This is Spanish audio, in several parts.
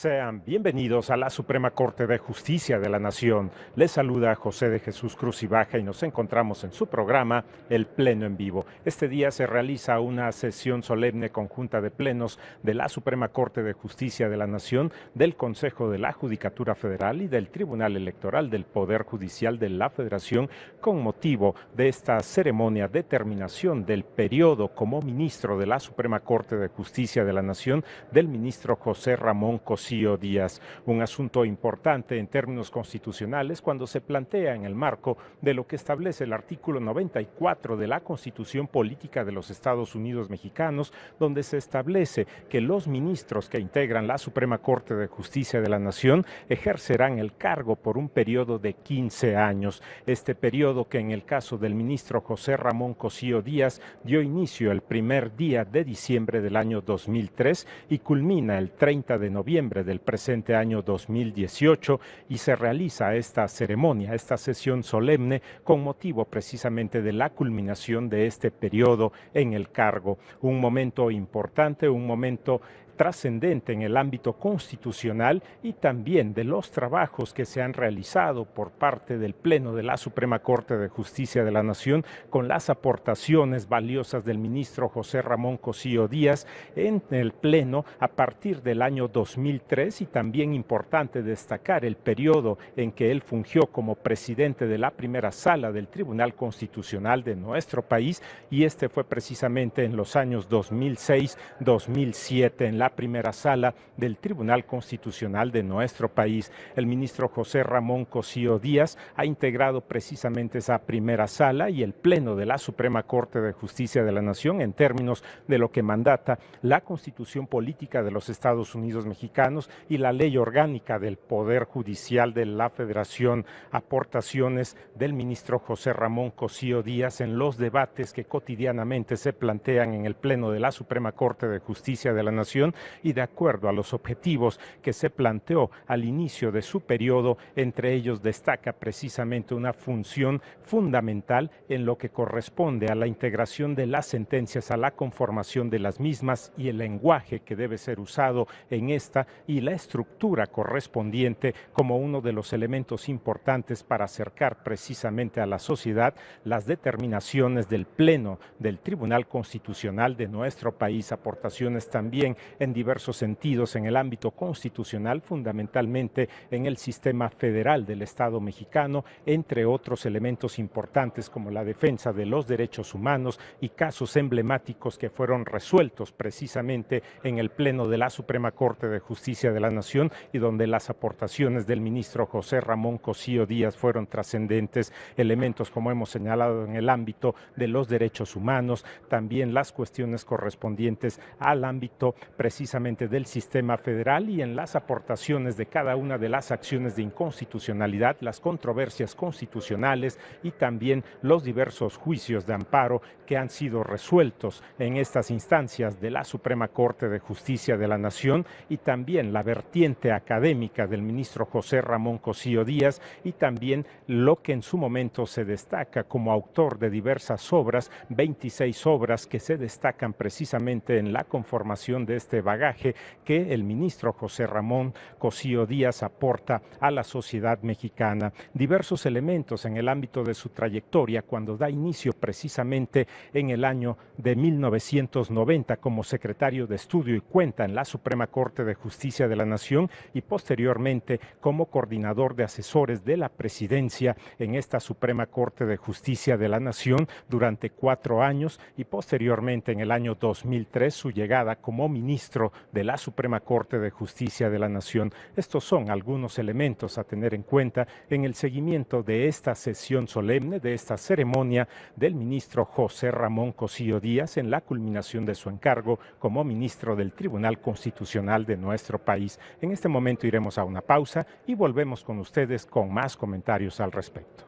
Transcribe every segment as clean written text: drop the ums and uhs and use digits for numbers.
Sean bienvenidos a la Suprema Corte de Justicia de la Nación. Les saluda José de Jesús Cruz y Baja y nos encontramos en su programa El Pleno en Vivo. Este día se realiza una sesión solemne conjunta de plenos de la Suprema Corte de Justicia de la Nación, del Consejo de la Judicatura Federal y del Tribunal Electoral del Poder Judicial de la Federación con motivo de esta ceremonia de terminación del periodo como ministro de la Suprema Corte de Justicia de la Nación del ministro José Ramón Cosío Díaz, un asunto importante en términos constitucionales cuando se plantea en el marco de lo que establece el artículo 94 de la Constitución Política de los Estados Unidos Mexicanos, donde se establece que los ministros que integran la Suprema Corte de Justicia de la Nación ejercerán el cargo por un periodo de 15 años. Este periodo, que en el caso del ministro José Ramón Cosío Díaz dio inicio el primer día de diciembre del año 2003 y culmina el 30 de noviembre del presente año 2018, y se realiza esta ceremonia, esta sesión solemne con motivo precisamente de la culminación de este periodo en el cargo. Un momento importante, un momento trascendente en el ámbito constitucional y también de los trabajos que se han realizado por parte del Pleno de la Suprema Corte de Justicia de la Nación, con las aportaciones valiosas del ministro José Ramón Cosío Díaz en el Pleno a partir del año 2003, y también importante destacar el periodo en que él fungió como presidente de la primera sala del Tribunal Constitucional de nuestro país, y este fue precisamente en los años 2006-2007 en la primera sala del Tribunal Constitucional de nuestro país. El ministro José Ramón Cosío Díaz ha integrado precisamente esa primera sala y el Pleno de la Suprema Corte de Justicia de la Nación en términos de lo que mandata la Constitución Política de los Estados Unidos Mexicanos y la Ley Orgánica del Poder Judicial de la Federación. Aportaciones del ministro José Ramón Cosío Díaz en los debates que cotidianamente se plantean en el Pleno de la Suprema Corte de Justicia de la Nación, y de acuerdo a los objetivos que se planteó al inicio de su periodo. Entre ellos destaca precisamente una función fundamental en lo que corresponde a la integración de las sentencias a la conformación de las mismas y el lenguaje que debe ser usado en esta y la estructura correspondiente como uno de los elementos importantes para acercar precisamente a la sociedad las determinaciones del Pleno del Tribunal Constitucional de nuestro país. Aportaciones también en diversos sentidos en el ámbito constitucional, fundamentalmente en el sistema federal del Estado mexicano, entre otros elementos importantes como la defensa de los derechos humanos y casos emblemáticos que fueron resueltos precisamente en el Pleno de la Suprema Corte de Justicia de la Nación, y donde las aportaciones del ministro José Ramón Cosío Díaz fueron trascendentes. Elementos, como hemos señalado, en el ámbito de los derechos humanos, también las cuestiones correspondientes al ámbito precisamente del sistema federal, y en las aportaciones de cada una de las acciones de inconstitucionalidad, las controversias constitucionales y también los diversos juicios de amparo que han sido resueltos en estas instancias de la Suprema Corte de Justicia de la Nación, y también la vertiente académica del ministro José Ramón Cosío Díaz, y también lo que en su momento se destaca como autor de diversas obras, 26 obras que se destacan precisamente en la conformación de este bagaje que el ministro José Ramón Cosío Díaz aporta a la sociedad mexicana. Diversos elementos en el ámbito de su trayectoria, cuando da inicio precisamente en el año de 1990 como secretario de Estudio y Cuenta en la Suprema Corte de Justicia de la Nación, y posteriormente como coordinador de asesores de la presidencia en esta Suprema Corte de Justicia de la Nación durante 4 años, y posteriormente en el año 2003 su llegada como ministro de la Suprema Corte de Justicia de la Nación. Estos son algunos elementos a tener en cuenta en el seguimiento de esta sesión solemne, de esta ceremonia del ministro José Ramón Cosío Díaz en la culminación de su encargo como ministro del Tribunal Constitucional de nuestro país. En este momento iremos a una pausa y volvemos con ustedes con más comentarios al respecto.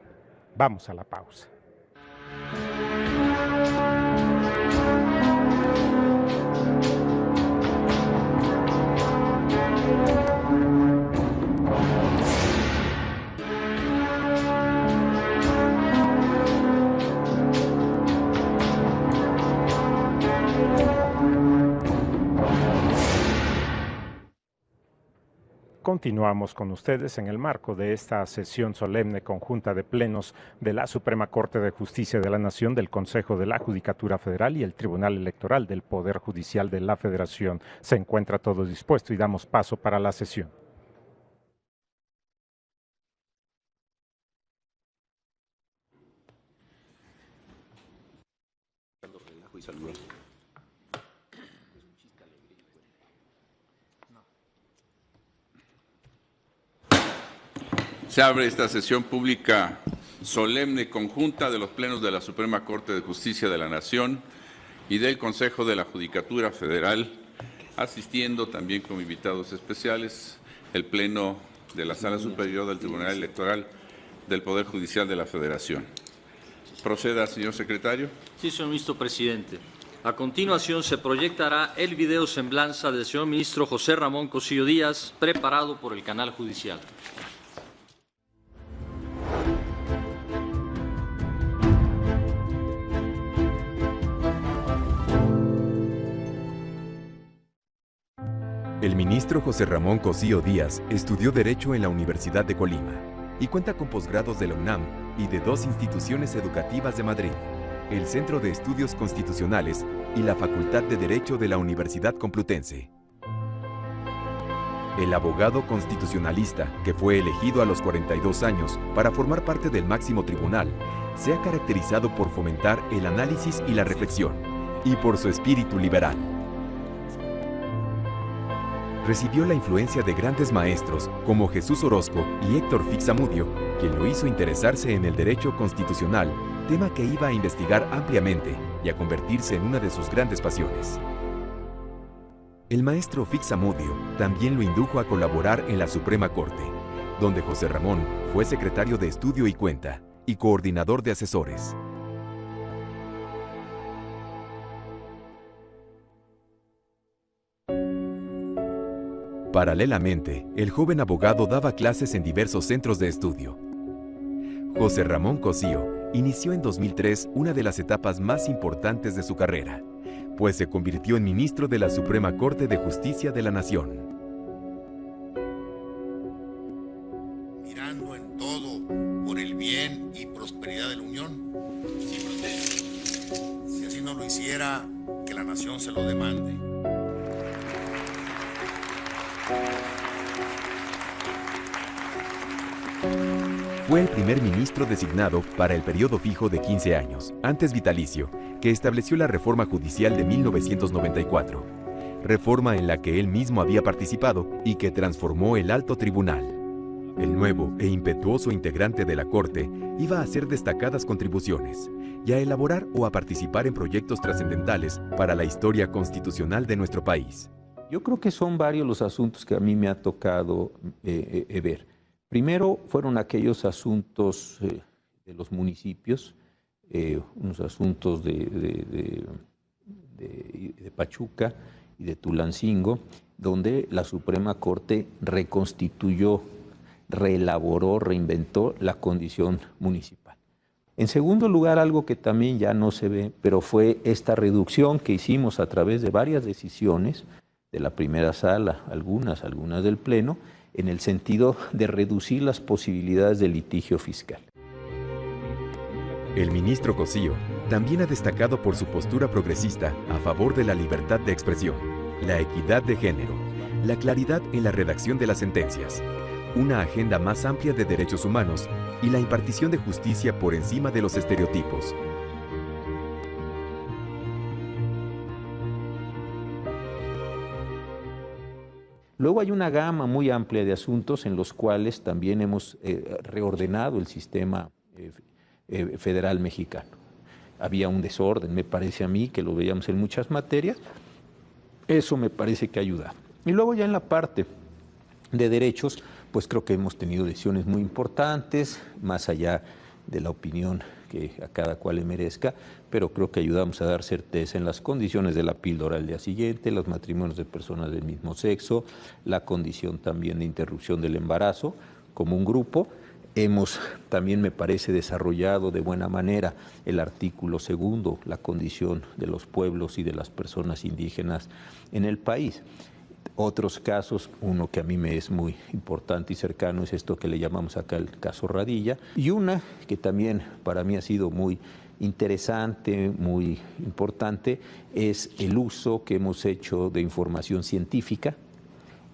Vamos a la pausa. continuamos con ustedes en el marco de esta sesión solemne conjunta de plenos de la Suprema Corte de Justicia de la Nación, del Consejo de la Judicatura Federal y el Tribunal Electoral del Poder Judicial de la Federación. Se encuentra todo dispuesto y damos paso para la sesión. Se abre esta sesión pública solemne conjunta de los plenos de la Suprema Corte de Justicia de la Nación y del Consejo de la Judicatura Federal, asistiendo también como invitados especiales el Pleno de la Sala Superior del Tribunal Electoral del Poder Judicial de la Federación. Proceda, señor secretario. Sí, señor ministro presidente. A continuación se proyectará el video semblanza del señor ministro José Ramón Cosío Díaz, preparado por el canal judicial. El ministro José Ramón Cosío Díaz estudió Derecho en la Universidad de Colima y cuenta con posgrados de la UNAM y de 2 instituciones educativas de Madrid, el Centro de Estudios Constitucionales y la Facultad de Derecho de la Universidad Complutense. El abogado constitucionalista, que fue elegido a los 42 años para formar parte del máximo tribunal, se ha caracterizado por fomentar el análisis y la reflexión, y por su espíritu liberal. Recibió la influencia de grandes maestros como Jesús Orozco y Héctor Fixamudio, quien lo hizo interesarse en el derecho constitucional, tema que iba a investigar ampliamente y a convertirse en una de sus grandes pasiones. El maestro Fixamudio también lo indujo a colaborar en la Suprema Corte, donde José Ramón fue secretario de Estudio y Cuenta y coordinador de asesores. Paralelamente, el joven abogado daba clases en diversos centros de estudio. José Ramón Cosío inició en 2003 una de las etapas más importantes de su carrera, pues se convirtió en ministro de la Suprema Corte de Justicia de la Nación. Mirando en todo por el bien y prosperidad de la Unión. Si así no lo hiciera, que la nación se lo demande. Fue el primer ministro designado para el periodo fijo de 15 años, antes vitalicio, que estableció la reforma judicial de 1994, reforma en la que él mismo había participado y que transformó el alto tribunal. El nuevo e impetuoso integrante de la Corte iba a hacer destacadas contribuciones y a elaborar o a participar en proyectos trascendentales para la historia constitucional de nuestro país. Yo creo que son varios los asuntos que a mí me ha tocado ver. Primero fueron aquellos asuntos de los municipios, unos asuntos de Pachuca y de Tulancingo, donde la Suprema Corte reconstituyó, reelaboró, reinventó la condición municipal. En segundo lugar, algo que también ya no se ve, pero fue esta reducción que hicimos a través de varias decisiones de la primera sala, algunas del Pleno, en el sentido de reducir las posibilidades de litigio fiscal. El ministro Cosío también ha destacado por su postura progresista a favor de la libertad de expresión, la equidad de género, la claridad en la redacción de las sentencias, una agenda más amplia de derechos humanos y la impartición de justicia por encima de los estereotipos. Luego hay una gama muy amplia de asuntos en los cuales también hemos reordenado el sistema federal mexicano. Había un desorden, me parece a mí, que lo veíamos en muchas materias. Eso me parece que ha ayudado. Y luego ya en la parte de derechos, pues creo que hemos tenido decisiones muy importantes, más allá de la opinión que a cada cual le merezca, pero creo que ayudamos a dar certeza en las condiciones de la píldora al día siguiente, los matrimonios de personas del mismo sexo, la condición también de interrupción del embarazo como un grupo. Hemos también, me parece, desarrollado de buena manera el artículo 2, la condición de los pueblos y de las personas indígenas en el país. Otros casos, uno que a mí me es muy importante y cercano es esto que le llamamos acá el caso Radilla, y una que también para mí ha sido muy interesante, muy importante, es el uso que hemos hecho de información científica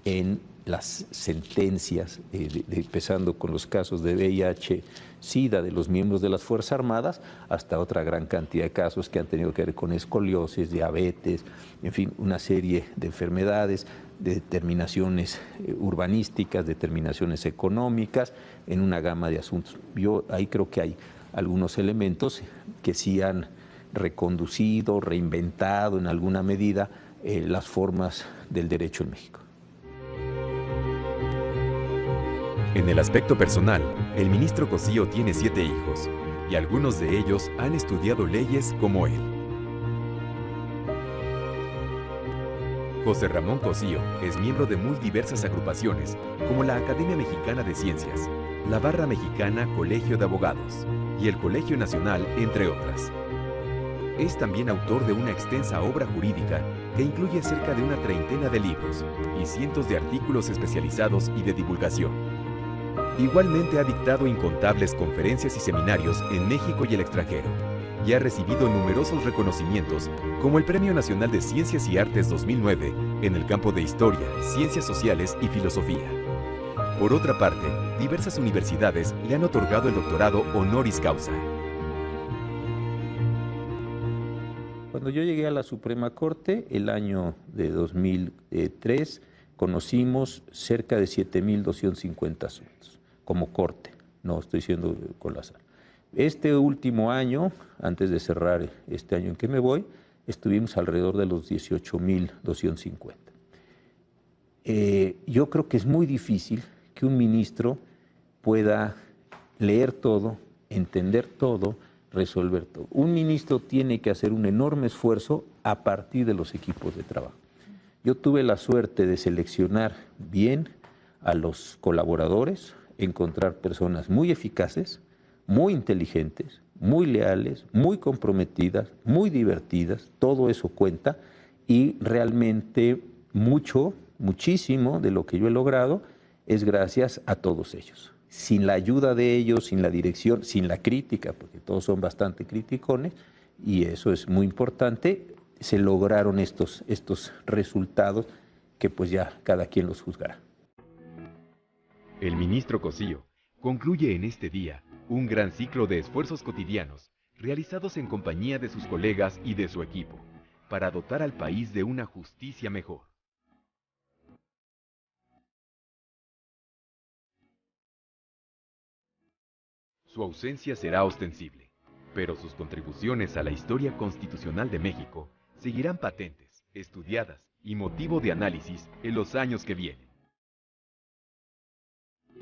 en las sentencias, empezando con los casos de VIH, SIDA de los miembros de las Fuerzas Armadas, hasta otra gran cantidad de casos que han tenido que ver con escoliosis, diabetes, en fin, una serie de enfermedades, de determinaciones urbanísticas, determinaciones económicas, en una gama de asuntos. Yo ahí creo que hay algunos elementos que sí han reconducido, reinventado en alguna medida las formas del derecho en México. En el aspecto personal, el ministro Cosío tiene 7 hijos, y algunos de ellos han estudiado leyes como él. José Ramón Cosío es miembro de muy diversas agrupaciones, como la Academia Mexicana de Ciencias, la Barra Mexicana Colegio de Abogados y el Colegio Nacional, entre otras. Es también autor de una extensa obra jurídica que incluye cerca de una treintena de libros y cientos de artículos especializados y de divulgación. Igualmente ha dictado incontables conferencias y seminarios en México y el extranjero, y ha recibido numerosos reconocimientos como el Premio Nacional de Ciencias y Artes 2009 en el campo de Historia, Ciencias Sociales y Filosofía. Por otra parte, diversas universidades le han otorgado el doctorado honoris causa. Cuando yo llegué a la Suprema Corte, el año de 2003, conocimos cerca de 7.250 asuntos, como Corte, no estoy diciendo con la sala. Este último año, antes de cerrar este año en que me voy, estuvimos alrededor de los 18.250. Yo creo que es muy difícil que un ministro pueda leer todo, entender todo, resolver todo. Un ministro tiene que hacer un enorme esfuerzo a partir de los equipos de trabajo. Yo tuve la suerte de seleccionar bien a los colaboradores, encontrar personas muy eficaces, muy inteligentes, muy leales, muy comprometidas, muy divertidas, todo eso cuenta, y realmente muchísimo de lo que yo he logrado es gracias a todos ellos. Sin la ayuda de ellos, sin la dirección, sin la crítica, porque todos son bastante criticones, y eso es muy importante, se lograron estos resultados que pues ya cada quien los juzgará. El ministro Cosío concluye en este día un gran ciclo de esfuerzos cotidianos realizados en compañía de sus colegas y de su equipo para dotar al país de una justicia mejor. Su ausencia será ostensible, pero sus contribuciones a la historia constitucional de México seguirán patentes, estudiadas y motivo de análisis en los años que vienen.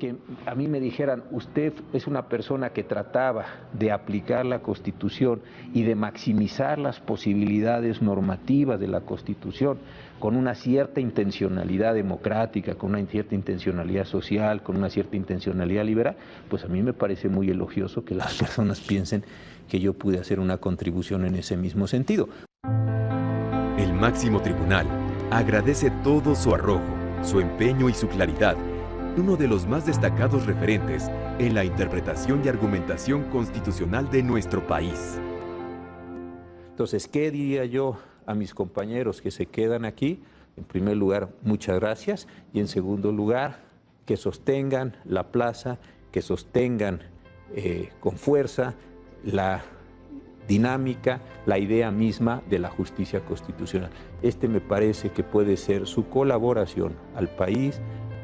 Que a mí me dijeran, usted es una persona que trataba de aplicar la Constitución y de maximizar las posibilidades normativas de la Constitución con una cierta intencionalidad democrática, con una cierta intencionalidad social, con una cierta intencionalidad liberal, pues a mí me parece muy elogioso que las personas piensen que yo pude hacer una contribución en ese mismo sentido. El máximo tribunal agradece todo su arrojo, su empeño y su claridad, uno de los más destacados referentes en la interpretación y argumentación constitucional de nuestro país. Entonces, ¿qué diría yo a mis compañeros que se quedan aquí? En primer lugar, muchas gracias, y en segundo lugar, que sostengan la plaza, que sostengan con fuerza la dinámica, la idea misma de la justicia constitucional. Me parece que puede ser su colaboración al país,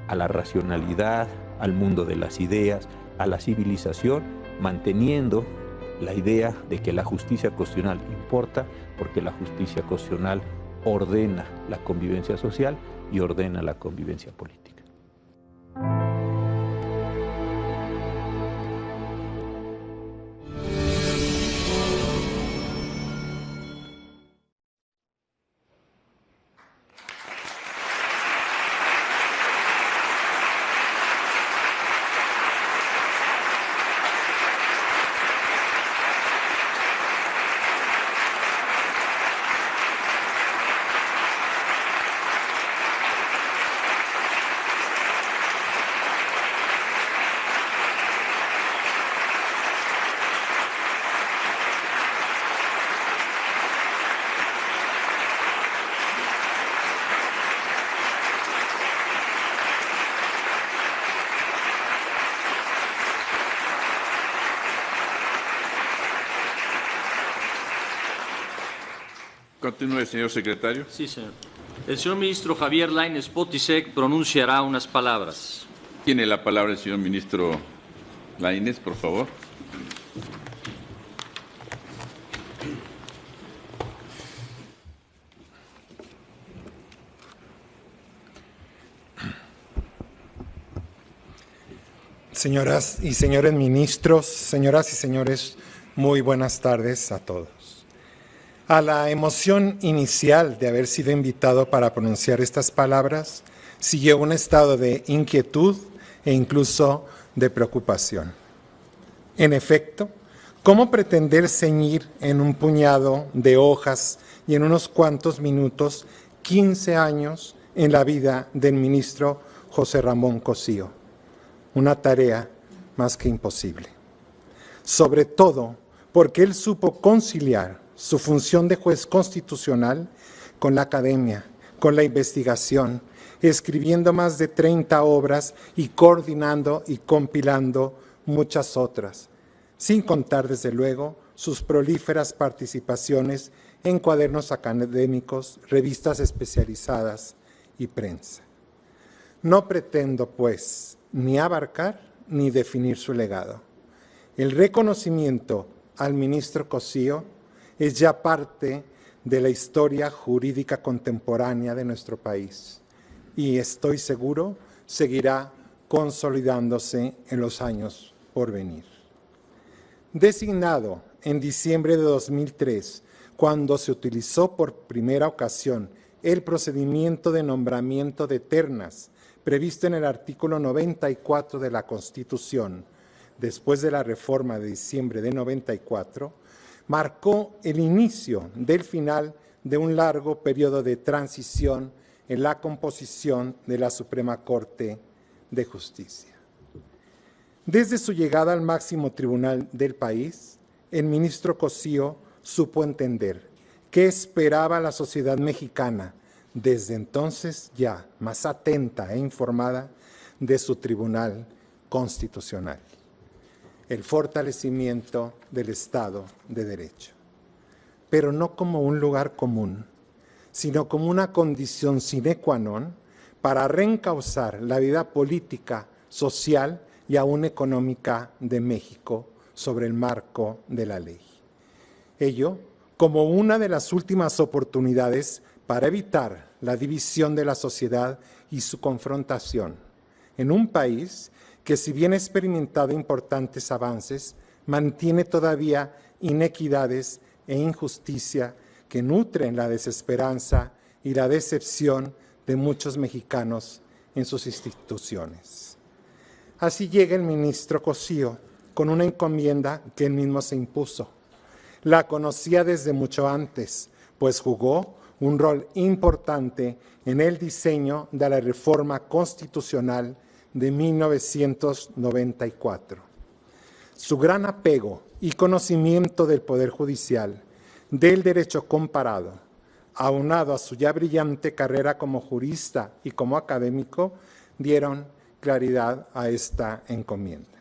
a la racionalidad, al mundo de las ideas, a la civilización, manteniendo la idea de que la justicia constitucional importa, porque la justicia constitucional ordena la convivencia social y ordena la convivencia política. Continúe, señor secretario. Sí, señor. El señor ministro Javier Lainez Potisek pronunciará unas palabras. Tiene la palabra el señor ministro Lainez, por favor. Señoras y señores ministros, señoras y señores, muy buenas tardes a todos. A la emoción inicial de haber sido invitado para pronunciar estas palabras, siguió un estado de inquietud e incluso de preocupación. En efecto, ¿cómo pretender ceñir en un puñado de hojas y en unos cuantos minutos 15 años en la vida del ministro José Ramón Cosío? Una tarea más que imposible. Sobre todo porque él supo conciliar su función de juez constitucional con la academia, con la investigación, escribiendo más de 30 obras y coordinando y compilando muchas otras, sin contar desde luego sus prolíferas participaciones en cuadernos académicos, revistas especializadas y prensa. No pretendo, pues, ni abarcar ni definir su legado. El reconocimiento al ministro Cosío es ya parte de la historia jurídica contemporánea de nuestro país y estoy seguro seguirá consolidándose en los años por venir. Designado en diciembre de 2003, cuando se utilizó por primera ocasión el procedimiento de nombramiento de ternas previsto en el artículo 94 de la Constitución, después de la reforma de diciembre de 94, marcó el inicio del final de un largo periodo de transición en la composición de la Suprema Corte de Justicia. Desde su llegada al máximo tribunal del país, el ministro Cosío supo entender qué esperaba la sociedad mexicana, desde entonces ya más atenta e informada de su tribunal constitucional. El fortalecimiento del Estado de Derecho, pero no como un lugar común, sino como una condición sine qua non para reencauzar la vida política, social y aún económica de México sobre el marco de la ley. Ello como una de las últimas oportunidades para evitar la división de la sociedad y su confrontación en un país que, si bien ha experimentado importantes avances, mantiene todavía inequidades e injusticia que nutren la desesperanza y la decepción de muchos mexicanos en sus instituciones. Así llega el ministro Cosío con una encomienda que él mismo se impuso. La conocía desde mucho antes, pues jugó un rol importante en el diseño de la reforma constitucional de 1994. Su gran apego y conocimiento del Poder Judicial, del derecho comparado, aunado a su ya brillante carrera como jurista y como académico, dieron claridad a esta encomienda.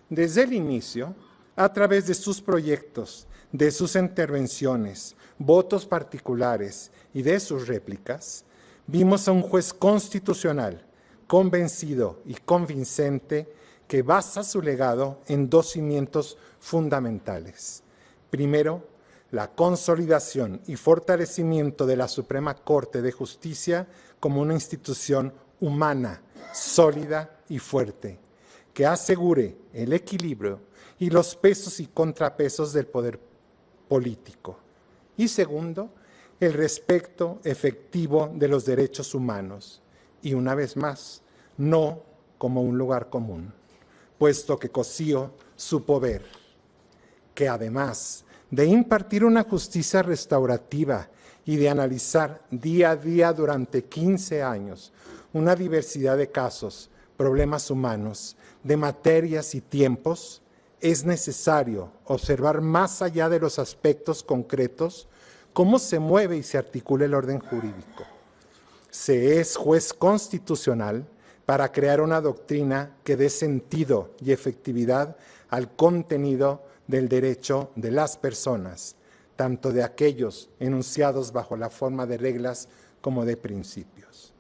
Desde el inicio, a través de sus proyectos, de sus intervenciones, votos particulares y de sus réplicas, vimos a un juez constitucional convencido y convincente que basa su legado en dos cimientos fundamentales. Primero, la consolidación y fortalecimiento de la Suprema Corte de Justicia como una institución humana, sólida y fuerte, que asegure el equilibrio y los pesos y contrapesos del poder político. Y segundo, el respeto efectivo de los derechos humanos. Y una vez más, no como un lugar común, puesto que Cosío supo ver que además de impartir una justicia restaurativa y de analizar día a día durante 15 años una diversidad de casos, problemas humanos, de materias y tiempos, es necesario observar más allá de los aspectos concretos cómo se mueve y se articula el orden jurídico. Se es juez constitucional para crear una doctrina que dé sentido y efectividad al contenido del derecho de las personas, tanto de aquellos enunciados bajo la forma de reglas como de principios.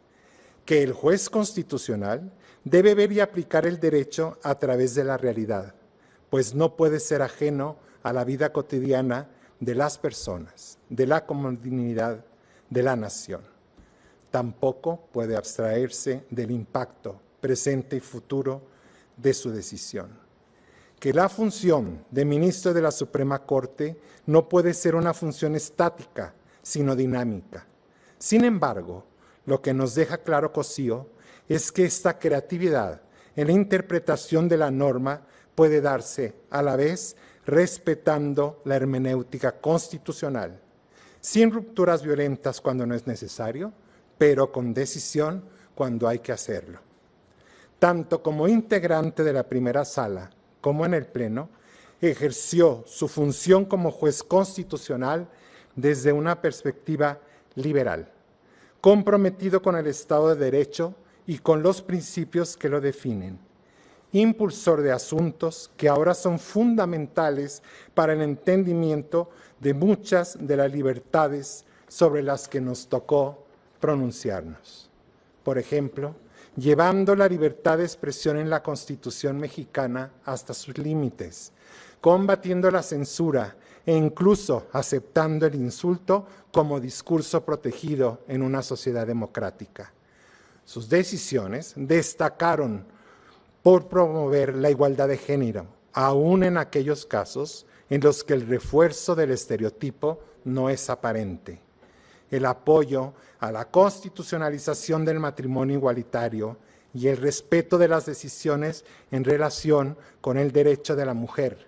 Que el juez constitucional debe ver y aplicar el derecho a través de la realidad, pues no puede ser ajeno a la vida cotidiana de las personas, de la comunidad, de la nación. Tampoco puede abstraerse del impacto presente y futuro de su decisión. Que la función de ministro de la Suprema Corte no puede ser una función estática, sino dinámica. Sin embargo, lo que nos deja claro Cosío es que esta creatividad en la interpretación de la norma puede darse a la vez respetando la hermenéutica constitucional, sin rupturas violentas cuando no es necesario, pero con decisión cuando hay que hacerlo. Tanto como integrante de la primera sala como en el Pleno, ejerció su función como juez constitucional desde una perspectiva liberal, comprometido con el Estado de Derecho y con los principios que lo definen, impulsor de asuntos que ahora son fundamentales para el entendimiento de muchas de las libertades sobre las que nos tocó pronunciarnos. Por ejemplo, llevando la libertad de expresión en la Constitución mexicana hasta sus límites, combatiendo la censura e incluso aceptando el insulto como discurso protegido en una sociedad democrática. Sus decisiones destacaron por promover la igualdad de género, aún en aquellos casos en los que el refuerzo del estereotipo no es aparente. El apoyo a la constitucionalización del matrimonio igualitario y el respeto de las decisiones en relación con el derecho de la mujer,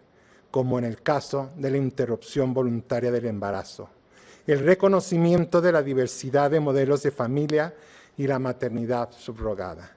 como en el caso de la interrupción voluntaria del embarazo, el reconocimiento de la diversidad de modelos de familia y la maternidad subrogada.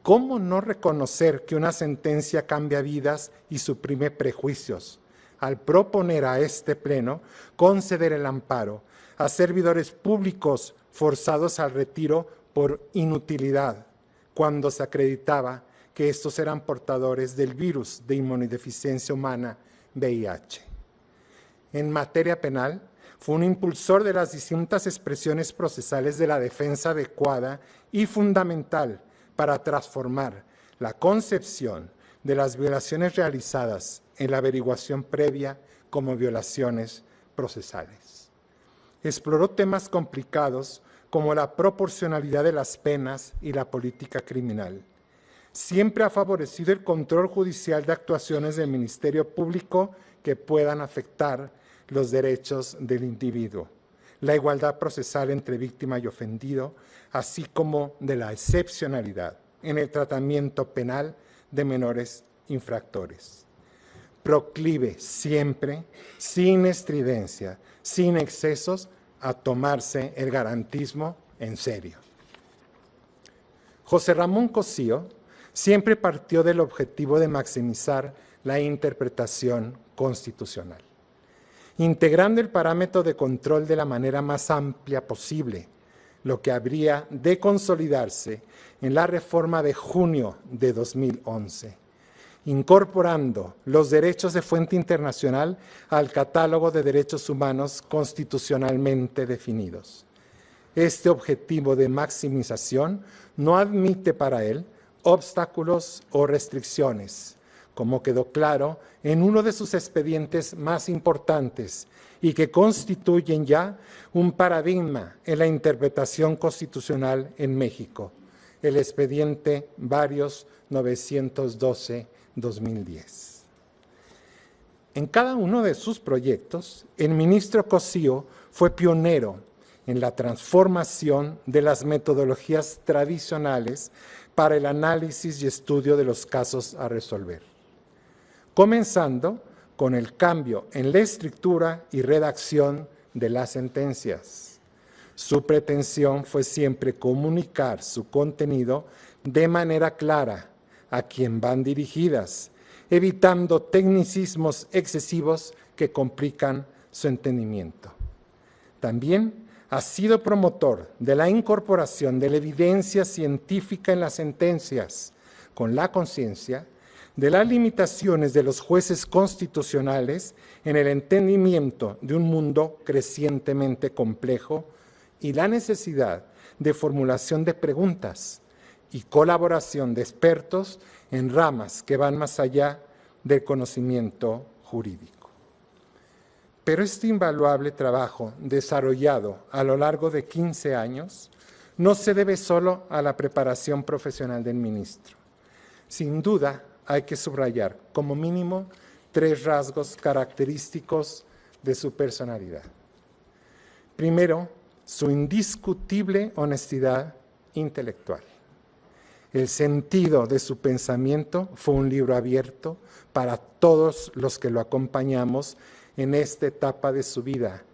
¿Cómo no reconocer que una sentencia cambia vidas y suprime prejuicios al proponer a este Pleno conceder el amparo a servidores públicos forzados al retiro por inutilidad, cuando se acreditaba que estos eran portadores del virus de inmunodeficiencia humana, VIH? En materia penal, fue un impulsor de las distintas expresiones procesales de la defensa adecuada y fundamental para transformar la concepción de las violaciones realizadas en la averiguación previa como violaciones procesales. Exploró temas complicados como la proporcionalidad de las penas y la política criminal. Siempre ha favorecido el control judicial de actuaciones del Ministerio Público que puedan afectar los derechos del individuo, la igualdad procesal entre víctima y ofendido, así como de la excepcionalidad en el tratamiento penal de menores infractores. Proclive siempre, sin estridencia, sin excesos, a tomarse el garantismo en serio. José Ramón Cosío siempre partió del objetivo de maximizar la interpretación constitucional, integrando el parámetro de control de la manera más amplia posible, lo que habría de consolidarse en la reforma de junio de 2011, incorporando los derechos de fuente internacional al catálogo de derechos humanos constitucionalmente definidos. Este objetivo de maximización no admite para él obstáculos o restricciones, como quedó claro en uno de sus expedientes más importantes y que constituyen ya un paradigma en la interpretación constitucional en México, el expediente Varios 912-2010. En cada uno de sus proyectos, el ministro Cosío fue pionero en la transformación de las metodologías tradicionales para el análisis y estudio de los casos a resolver, comenzando con el cambio en la escritura y redacción de las sentencias. Su pretensión fue siempre comunicar su contenido de manera clara a quien van dirigidas, evitando tecnicismos excesivos que complican su entendimiento. También ha sido promotor de la incorporación de la evidencia científica en las sentencias, con la conciencia de las limitaciones de los jueces constitucionales en el entendimiento de un mundo crecientemente complejo y la necesidad de formulación de preguntas y colaboración de expertos en ramas que van más allá del conocimiento jurídico. Pero este invaluable trabajo desarrollado a lo largo de 15 años no se debe solo a la preparación profesional del ministro. Sin duda, hay que subrayar como mínimo 3 rasgos característicos de su personalidad. Primero, su indiscutible honestidad intelectual. El sentido de su pensamiento fue un libro abierto para todos los que lo acompañamos en esta etapa de su vida.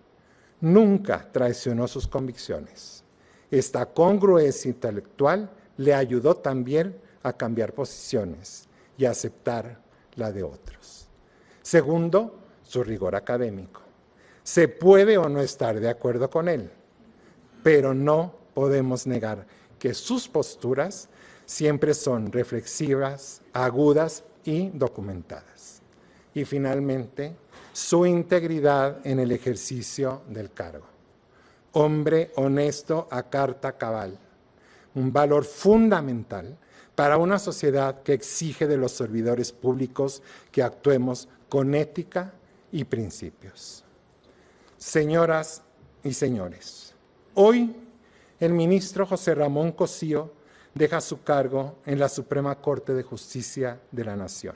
Nunca traicionó sus convicciones. Esta congruencia intelectual le ayudó también a cambiar posiciones y a aceptar la de otros. Segundo, su rigor académico. Se puede o no estar de acuerdo con él, pero no podemos negar que sus posturas siempre son reflexivas, agudas y documentadas. Y finalmente, su integridad en el ejercicio del cargo. Hombre honesto a carta cabal, un valor fundamental para una sociedad que exige de los servidores públicos que actuemos con ética y principios. Señoras y señores, hoy el ministro José Ramón Cosío deja su cargo en la Suprema Corte de Justicia de la Nación.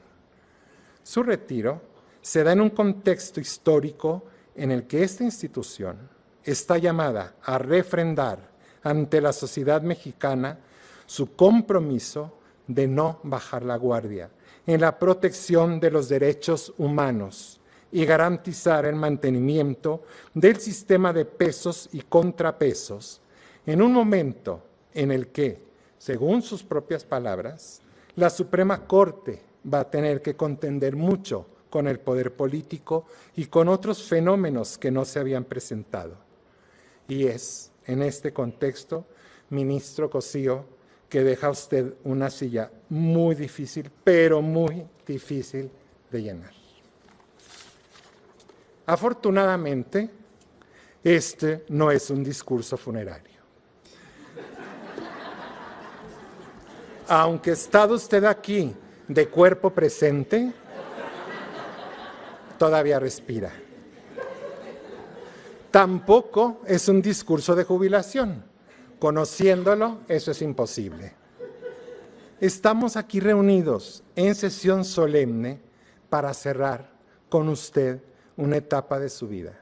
Su retiro se da en un contexto histórico en el que esta institución está llamada a refrendar ante la sociedad mexicana su compromiso de no bajar la guardia en la protección de los derechos humanos y garantizar el mantenimiento del sistema de pesos y contrapesos en un momento en el que, según sus propias palabras, la Suprema Corte va a tener que contender mucho con el poder político y con otros fenómenos que no se habían presentado. Y es, en este contexto, ministro Cosío, que deja usted una silla muy difícil, pero muy difícil de llenar. Afortunadamente, este no es un discurso funerario. Aunque estado usted aquí de cuerpo presente, todavía respira. Tampoco es un discurso de jubilación. Conociéndolo, eso es imposible. Estamos aquí reunidos en sesión solemne para cerrar con usted una etapa de su vida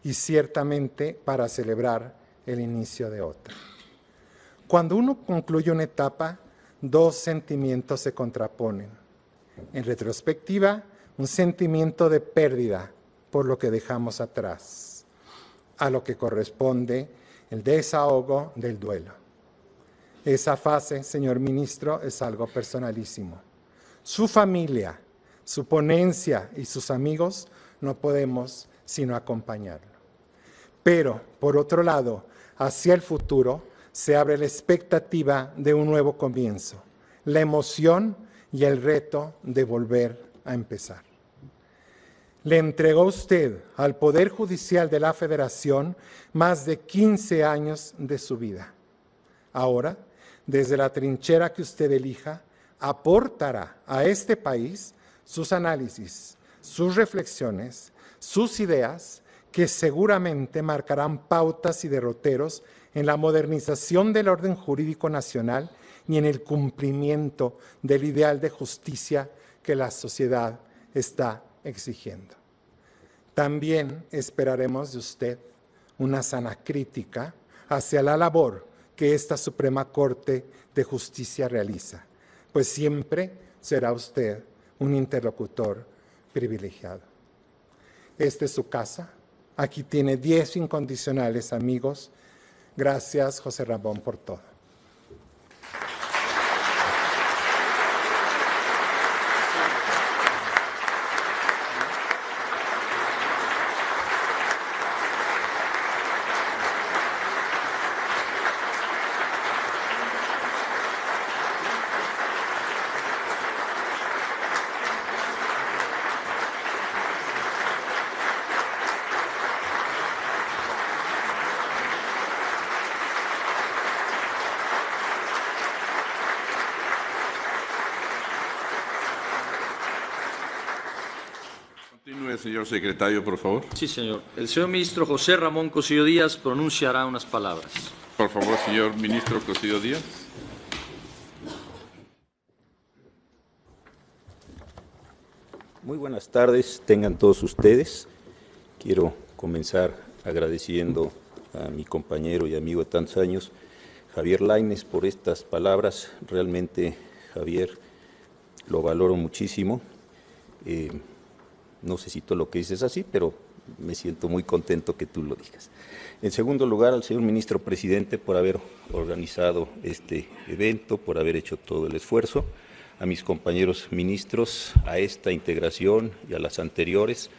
y ciertamente para celebrar el inicio de otra. Cuando uno concluye una etapa, 2 sentimientos se contraponen. En retrospectiva, un sentimiento de pérdida por lo que dejamos atrás, a lo que corresponde el desahogo del duelo. Esa fase, señor ministro, es algo personalísimo. Su familia, su ponencia y sus amigos no podemos sino acompañarlo. Pero, por otro lado, hacia el futuro se abre la expectativa de un nuevo comienzo, la emoción y el reto de volver a empezar. Le entregó usted al Poder Judicial de la Federación más de 15 años de su vida. Ahora, desde la trinchera que usted elija, aportará a este país sus análisis, sus reflexiones, sus ideas, que seguramente marcarán pautas y derroteros en la modernización del orden jurídico nacional y en el cumplimiento del ideal de justicia que la sociedad está exigiendo. También esperaremos de usted una sana crítica hacia la labor que esta Suprema Corte de Justicia realiza, pues siempre será usted un interlocutor privilegiado. Esta es su casa, aquí tiene 10 incondicionales amigos. Gracias, José Ramón, por todo. Informe, señor secretario, por favor. Sí, señor. El señor ministro José Ramón Cosío Díaz pronunciará unas palabras. Por favor, señor ministro Cosío Díaz. Muy buenas tardes, tengan todos ustedes. Quiero comenzar agradeciendo a mi compañero y amigo de tantos años, Javier Lainez, por estas palabras. Realmente, Javier, lo valoro muchísimo. No sé si todo lo que dices es así, pero me siento muy contento que tú lo digas. En segundo lugar, al señor ministro presidente por haber organizado este evento, por haber hecho todo el esfuerzo. A mis compañeros ministros, a esta integración y a las anteriores,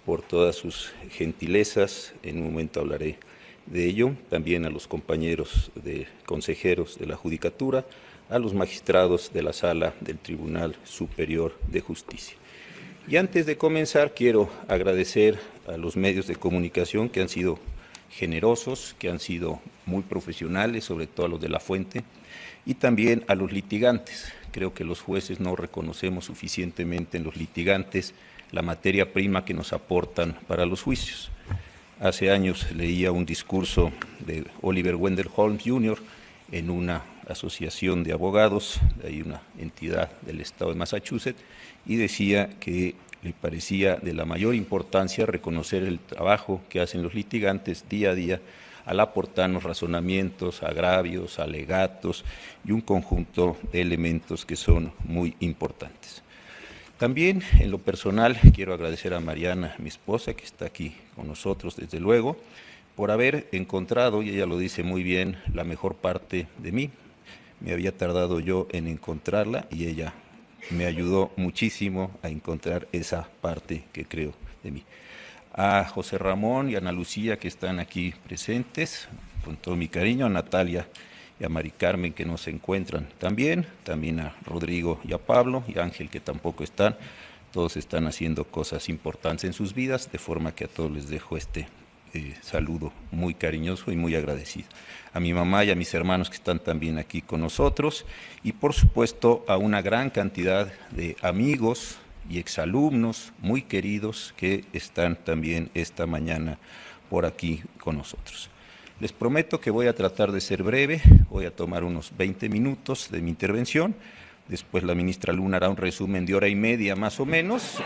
por todas sus gentilezas. En un momento hablaré de ello. También a los compañeros de consejeros de la Judicatura, a los magistrados de la Sala del Tribunal Superior de Justicia. Y antes de comenzar, quiero agradecer a los medios de comunicación que han sido generosos, que han sido muy profesionales, sobre todo a los de La Fuente, y también a los litigantes. Creo que los jueces no reconocemos suficientemente en los litigantes la materia prima que nos aportan para los juicios. Hace años leía un discurso de Oliver Wendell Holmes Jr. en una asociación de abogados, hay una entidad del estado de Massachusetts, y decía que le parecía de la mayor importancia reconocer el trabajo que hacen los litigantes día a día al aportarnos razonamientos, agravios, alegatos y un conjunto de elementos que son muy importantes. También, en lo personal, quiero agradecer a Mariana, mi esposa, que está aquí con nosotros, desde luego, por haber encontrado, y ella lo dice muy bien, la mejor parte de mí. Me había tardado yo en encontrarla y ella me ayudó muchísimo a encontrar esa parte que creo de mí. A José Ramón y a Ana Lucía, que están aquí presentes, con todo mi cariño, a Natalia y a Mari Carmen, que no se encuentran también a Rodrigo y a Pablo y a Ángel, que tampoco están. Todos están haciendo cosas importantes en sus vidas, de forma que a todos les dejo este saludo muy cariñoso y muy agradecido. A mi mamá y a mis hermanos que están también aquí con nosotros, y por supuesto a una gran cantidad de amigos y exalumnos muy queridos que están también esta mañana por aquí con nosotros. Les prometo que voy a tratar de ser breve, voy a tomar unos 20 minutos de mi intervención. Después la ministra Luna hará un resumen de hora y media más o menos,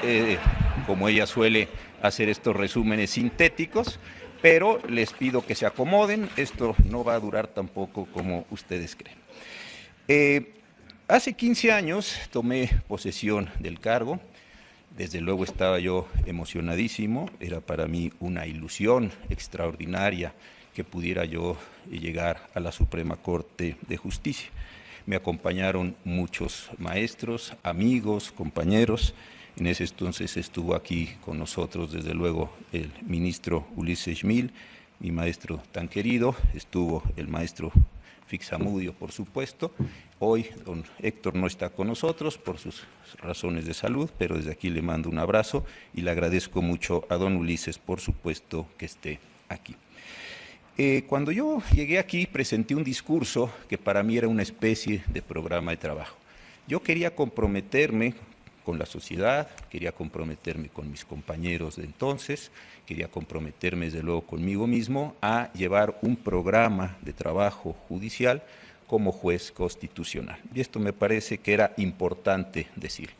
como ella suele hacer estos resúmenes sintéticos, pero les pido que se acomoden, esto no va a durar tampoco como ustedes creen. Hace 15 años tomé posesión del cargo, desde luego estaba yo emocionadísimo, era para mí una ilusión extraordinaria que pudiera yo llegar a la Suprema Corte de Justicia. Me acompañaron muchos maestros, amigos, compañeros. En ese entonces estuvo aquí con nosotros, desde luego, el ministro Ulises Schmil, mi maestro tan querido, estuvo el maestro Fixamudio, por supuesto. Hoy don Héctor no está con nosotros por sus razones de salud, pero desde aquí le mando un abrazo y le agradezco mucho a don Ulises, por supuesto, que esté aquí. Cuando yo llegué aquí presenté un discurso que para mí era una especie de programa de trabajo. Yo quería comprometerme con la sociedad, quería comprometerme con mis compañeros de entonces, quería comprometerme desde luego conmigo mismo a llevar un programa de trabajo judicial como juez constitucional. Y esto me parece que era importante decirlo.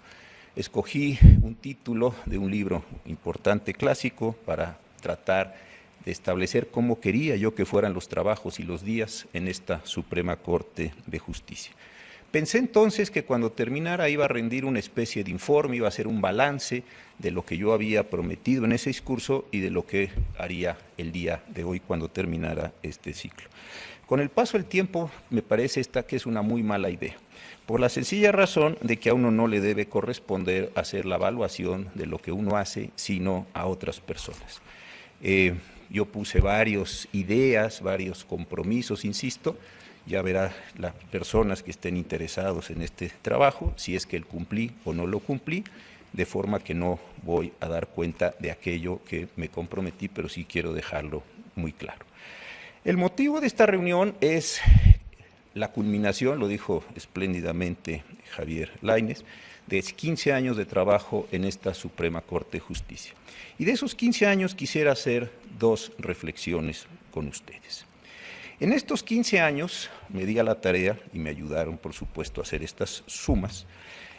Escogí un título de un libro importante clásico para tratar de establecer cómo quería yo que fueran los trabajos y los días en esta Suprema Corte de Justicia. Pensé entonces que cuando terminara iba a rendir una especie de informe, iba a hacer un balance de lo que yo había prometido en ese discurso y de lo que haría el día de hoy cuando terminara este ciclo. Con el paso del tiempo me parece que es una muy mala idea, por la sencilla razón de que a uno no le debe corresponder hacer la evaluación de lo que uno hace, sino a otras personas. Yo puse varias ideas, varios compromisos, insisto, ya verá las personas que estén interesados en este trabajo, si es que el cumplí o no lo cumplí, de forma que no voy a dar cuenta de aquello que me comprometí, pero sí quiero dejarlo muy claro. El motivo de esta reunión es la culminación, lo dijo espléndidamente Javier Lainez, de 15 años de trabajo en esta Suprema Corte de Justicia. Y de esos 15 años quisiera hacer dos reflexiones con ustedes. En estos 15 años me di a la tarea, y me ayudaron por supuesto a hacer estas sumas.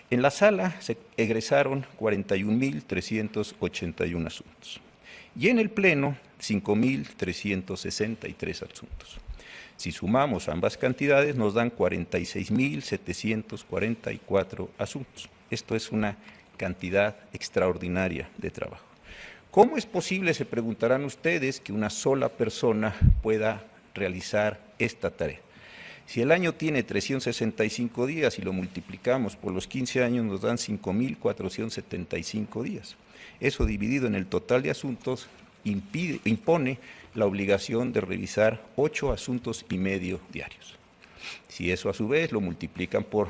En la sala se egresaron 41.381 asuntos y en el Pleno 5.363 asuntos. Si sumamos ambas cantidades nos dan 46.744 asuntos. Esto es una cantidad extraordinaria de trabajo. ¿Cómo es posible, se preguntarán ustedes, que una sola persona pueda realizar esta tarea? Si el año tiene 365 días y lo multiplicamos por los 15 años nos dan 5.475 días. Eso dividido en el total de asuntos impone la obligación de revisar 8 asuntos y medio diarios. Si eso a su vez lo multiplican por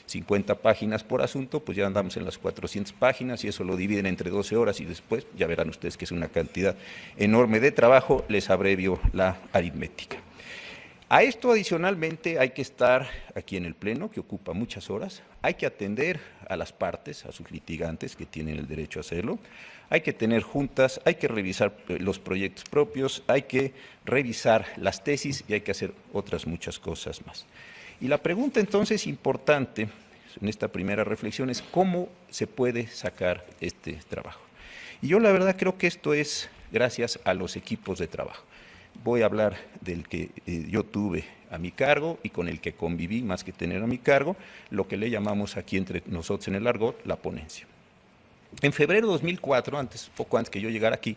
50 páginas por asunto, pues ya andamos en las 400 páginas y eso lo dividen entre 12 horas y después ya verán ustedes que es una cantidad enorme de trabajo, les abrevio la aritmética. A esto adicionalmente hay que estar aquí en el Pleno, que ocupa muchas horas, hay que atender a las partes, a sus litigantes que tienen el derecho a hacerlo, hay que tener juntas, hay que revisar los proyectos propios, hay que revisar las tesis y hay que hacer otras muchas cosas más. Y la pregunta entonces importante en esta primera reflexión es ¿cómo se puede sacar este trabajo? Y yo la verdad creo que esto es gracias a los equipos de trabajo. Voy a hablar del que yo tuve a mi cargo y con el que conviví más que tener a mi cargo, lo que le llamamos aquí entre nosotros en el argot la ponencia. En febrero de 2004, poco antes que yo llegara aquí,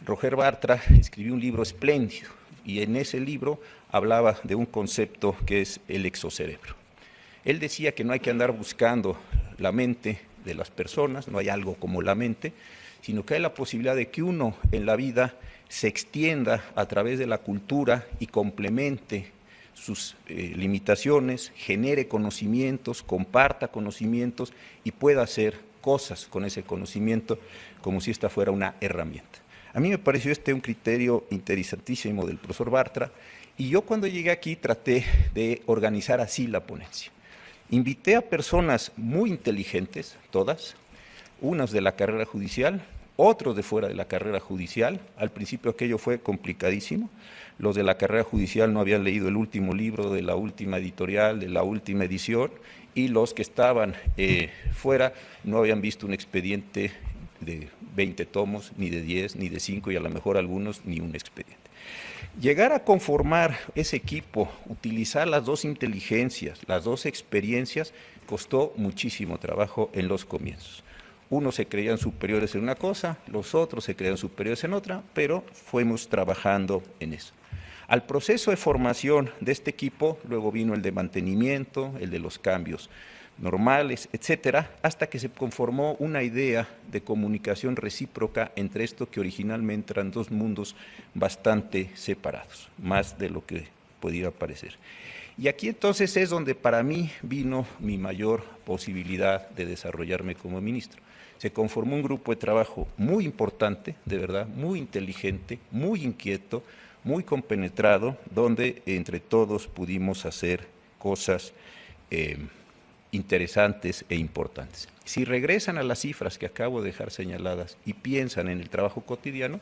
Roger Bartra escribió un libro espléndido y en ese libro hablaba de un concepto que es el exocerebro. Él decía que no hay que andar buscando la mente de las personas, no hay algo como la mente, sino que hay la posibilidad de que uno en la vida se extienda a través de la cultura y complemente sus limitaciones, genere conocimientos, comparta conocimientos y pueda hacer cosas con ese conocimiento como si esta fuera una herramienta. A mí me pareció un criterio interesantísimo del profesor Bartra y yo cuando llegué aquí traté de organizar así la ponencia. Invité a personas muy inteligentes, todas, unas de la carrera judicial, otros de fuera de la carrera judicial. Al principio aquello fue complicadísimo. Los de la carrera judicial no habían leído el último libro de la última editorial, de la última edición, y los que estaban fuera no habían visto un expediente de 20 tomos, ni de 10, ni de 5, y a lo mejor algunos ni un expediente. Llegar a conformar ese equipo, utilizar las dos inteligencias, las dos experiencias, costó muchísimo trabajo en los comienzos. Unos se creían superiores en una cosa, los otros se creían superiores en otra, pero fuimos trabajando en eso. Al proceso de formación de este equipo, luego vino el de mantenimiento, el de los cambios normales, etcétera, hasta que se conformó una idea de comunicación recíproca entre esto que originalmente eran dos mundos bastante separados, más de lo que pudiera parecer. Y aquí entonces es donde para mí vino mi mayor posibilidad de desarrollarme como ministro. Se conformó un grupo de trabajo muy importante, de verdad, muy inteligente, muy inquieto, muy compenetrado, donde entre todos pudimos hacer cosas interesantes e importantes. Si regresan a las cifras que acabo de dejar señaladas y piensan en el trabajo cotidiano,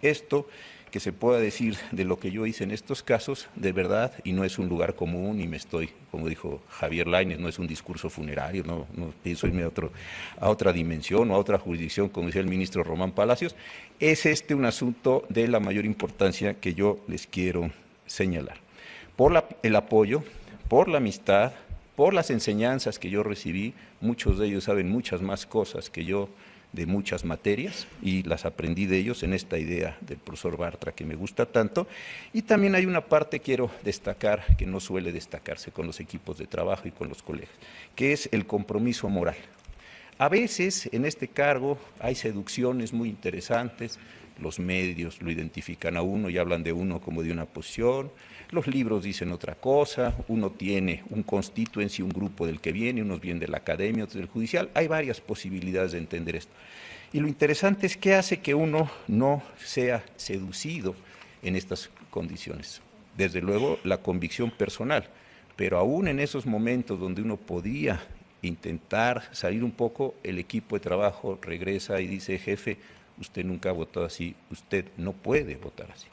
esto que se pueda decir de lo que yo hice en estos casos, de verdad, y no es un lugar común, y me estoy, como dijo Javier Lainez, no es un discurso funerario, no pienso irme a otra dimensión o a otra jurisdicción, como decía el ministro Román Palacios, es un asunto de la mayor importancia que yo les quiero señalar. Por el apoyo, por la amistad, por las enseñanzas que yo recibí, muchos de ellos saben muchas más cosas que yo de muchas materias y las aprendí de ellos en esta idea del profesor Bartra que me gusta tanto. Y también hay una parte quiero destacar que no suele destacarse con los equipos de trabajo y con los colegas, que es el compromiso moral. A veces en este cargo hay seducciones muy interesantes, los medios lo identifican a uno y hablan de uno como de una posición, los libros dicen otra cosa, uno tiene un constituency, un grupo del que viene, unos vienen de la academia, otros del judicial, hay varias posibilidades de entender esto. Y lo interesante es qué hace que uno no sea seducido en estas condiciones. Desde luego la convicción personal, pero aún en esos momentos donde uno podía intentar salir un poco, el equipo de trabajo regresa y dice, jefe, usted nunca ha votado así, usted no puede votar así.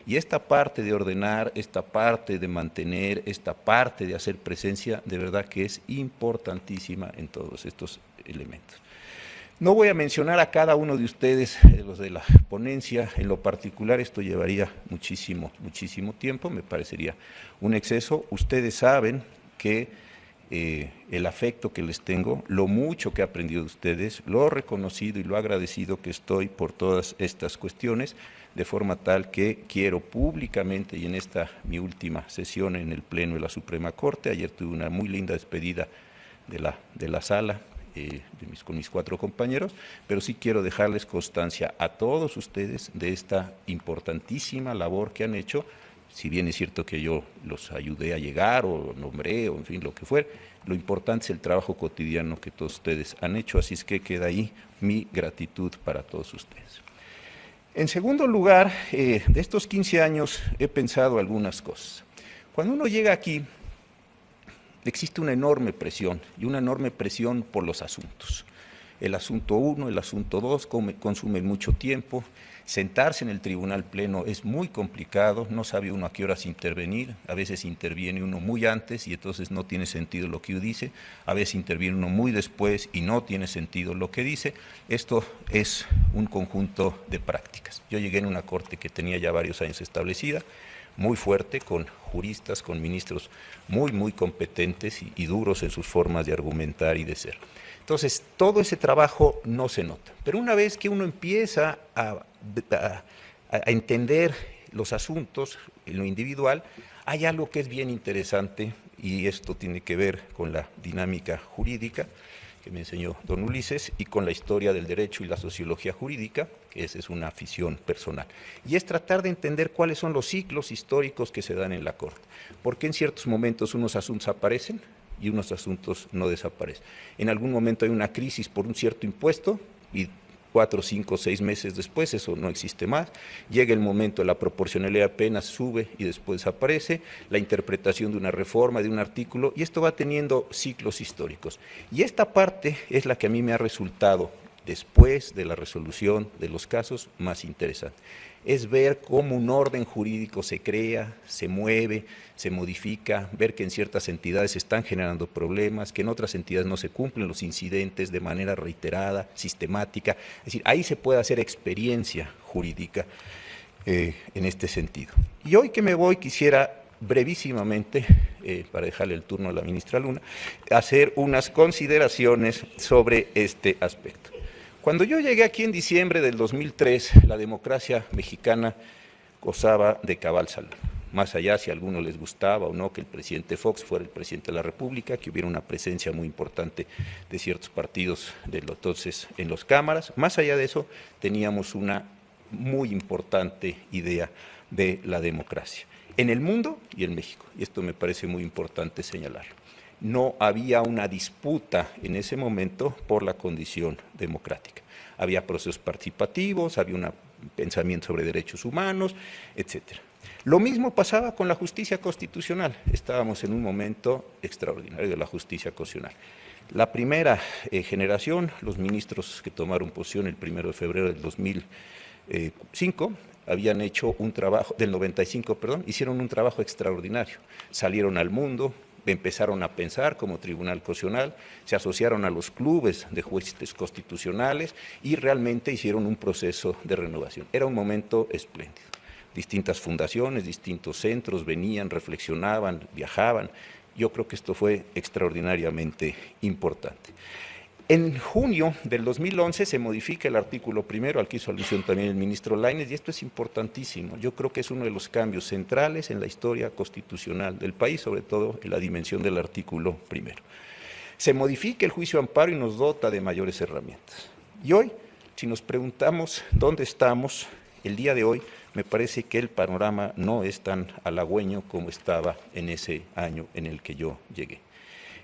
Y esta parte de ordenar, esta parte de mantener, esta parte de hacer presencia, de verdad que es importantísima en todos estos elementos. No voy a mencionar a cada uno de ustedes, los de la ponencia, en lo particular esto llevaría muchísimo tiempo, me parecería un exceso. Ustedes saben que el afecto que les tengo, lo mucho que he aprendido de ustedes, lo reconocido y lo agradecido que estoy por todas estas cuestiones, de forma tal que quiero públicamente, y en esta mi última sesión en el Pleno de la Suprema Corte, ayer tuve una muy linda despedida de la sala, con mis 4 compañeros, pero sí quiero dejarles constancia a todos ustedes de esta importantísima labor que han hecho, si bien es cierto que yo los ayudé a llegar o nombré o en fin lo que fuera, lo importante es el trabajo cotidiano que todos ustedes han hecho, así es que queda ahí mi gratitud para todos ustedes. En segundo lugar, de estos 15 años he pensado algunas cosas. Cuando uno llega aquí, existe una enorme presión, y una enorme presión por los asuntos. El asunto 1, el asunto 2 consumen mucho tiempo. Sentarse en el tribunal pleno es muy complicado, no sabe uno a qué horas intervenir, a veces interviene uno muy antes y entonces no tiene sentido lo que uno dice, a veces interviene uno muy después y no tiene sentido lo que dice. Esto es un conjunto de prácticas. Yo llegué en una corte que tenía ya varios años establecida, muy fuerte, con juristas, con ministros muy competentes y duros en sus formas de argumentar y de ser. Entonces, todo ese trabajo no se nota. Pero una vez que uno empieza a entender los asuntos en lo individual, hay algo que es bien interesante, y esto tiene que ver con la dinámica jurídica que me enseñó don Ulises, y con la historia del derecho y la sociología jurídica, que esa es una afición personal. Y es tratar de entender cuáles son los ciclos históricos que se dan en la Corte. Porque en ciertos momentos unos asuntos aparecen y unos asuntos no desaparecen. En algún momento hay una crisis por un cierto impuesto y 4, 5, 6 meses después eso no existe más. Llega el momento de la proporcionalidad apenas sube y después desaparece, la interpretación de una reforma, de un artículo, y esto va teniendo ciclos históricos. Y esta parte es la que a mí me ha resultado, después de la resolución de los casos, más interesante. Es ver cómo un orden jurídico se crea, se mueve, se modifica, ver que en ciertas entidades se están generando problemas, que en otras entidades no se cumplen los incidentes de manera reiterada, sistemática. Es decir, ahí se puede hacer experiencia jurídica en este sentido. Y hoy que me voy quisiera brevísimamente, para dejarle el turno a la ministra Luna, hacer unas consideraciones sobre este aspecto. Cuando yo llegué aquí en diciembre del 2003, la democracia mexicana gozaba de cabal salud. Más allá si a algunos les gustaba o no que el presidente Fox fuera el presidente de la República, que hubiera una presencia muy importante de ciertos partidos de los entonces en las cámaras, más allá de eso teníamos una muy importante idea de la democracia en el mundo y en México, y esto me parece muy importante señalarlo. No había una disputa en ese momento por la condición democrática. Había procesos participativos, había un pensamiento sobre derechos humanos, etcétera. Lo mismo pasaba con la justicia constitucional. Estábamos en un momento extraordinario de la justicia constitucional. La primera generación, los ministros que tomaron posición el 1 de febrero del 2005, habían hecho un trabajo, del 95, perdón, hicieron un trabajo extraordinario. Salieron al mundo, empezaron a pensar como Tribunal Constitucional, se asociaron a los clubes de jueces constitucionales y realmente hicieron un proceso de renovación. Era un momento espléndido. Distintas fundaciones, distintos centros venían, reflexionaban, viajaban. Yo creo que esto fue extraordinariamente importante. En junio del 2011 se modifica el artículo 1, al que hizo alusión también el ministro Lainez, y esto es importantísimo. Yo creo que es uno de los cambios centrales en la historia constitucional del país, sobre todo en la dimensión del artículo 1. Se modifica el juicio de amparo y nos dota de mayores herramientas. Y hoy, si nos preguntamos dónde estamos, el día de hoy, me parece que el panorama no es tan halagüeño como estaba en ese año en el que yo llegué.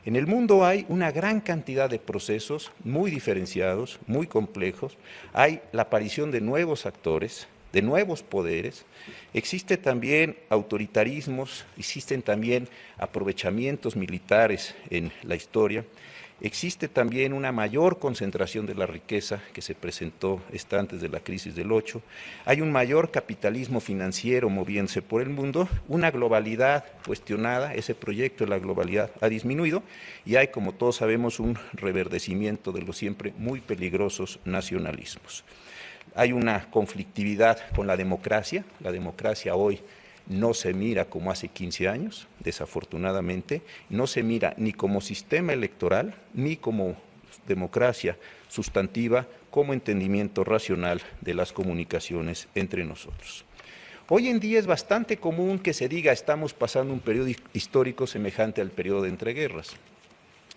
En el mundo hay una gran cantidad de procesos muy diferenciados, muy complejos. Hay la aparición de nuevos actores, de nuevos poderes. Existe también autoritarismos, existen también aprovechamientos militares en la historia. Existe también una mayor concentración de la riqueza que se presentó antes de la crisis del 8. Hay un mayor capitalismo financiero moviéndose por el mundo, una globalidad cuestionada, ese proyecto de la globalidad ha disminuido y hay, como todos sabemos, un reverdecimiento de los siempre muy peligrosos nacionalismos. Hay una conflictividad con la democracia hoy no se mira como hace 15 años, desafortunadamente, no se mira ni como sistema electoral, ni como democracia sustantiva, como entendimiento racional de las comunicaciones entre nosotros. Hoy en día es bastante común que se diga estamos pasando un periodo histórico semejante al periodo de entreguerras,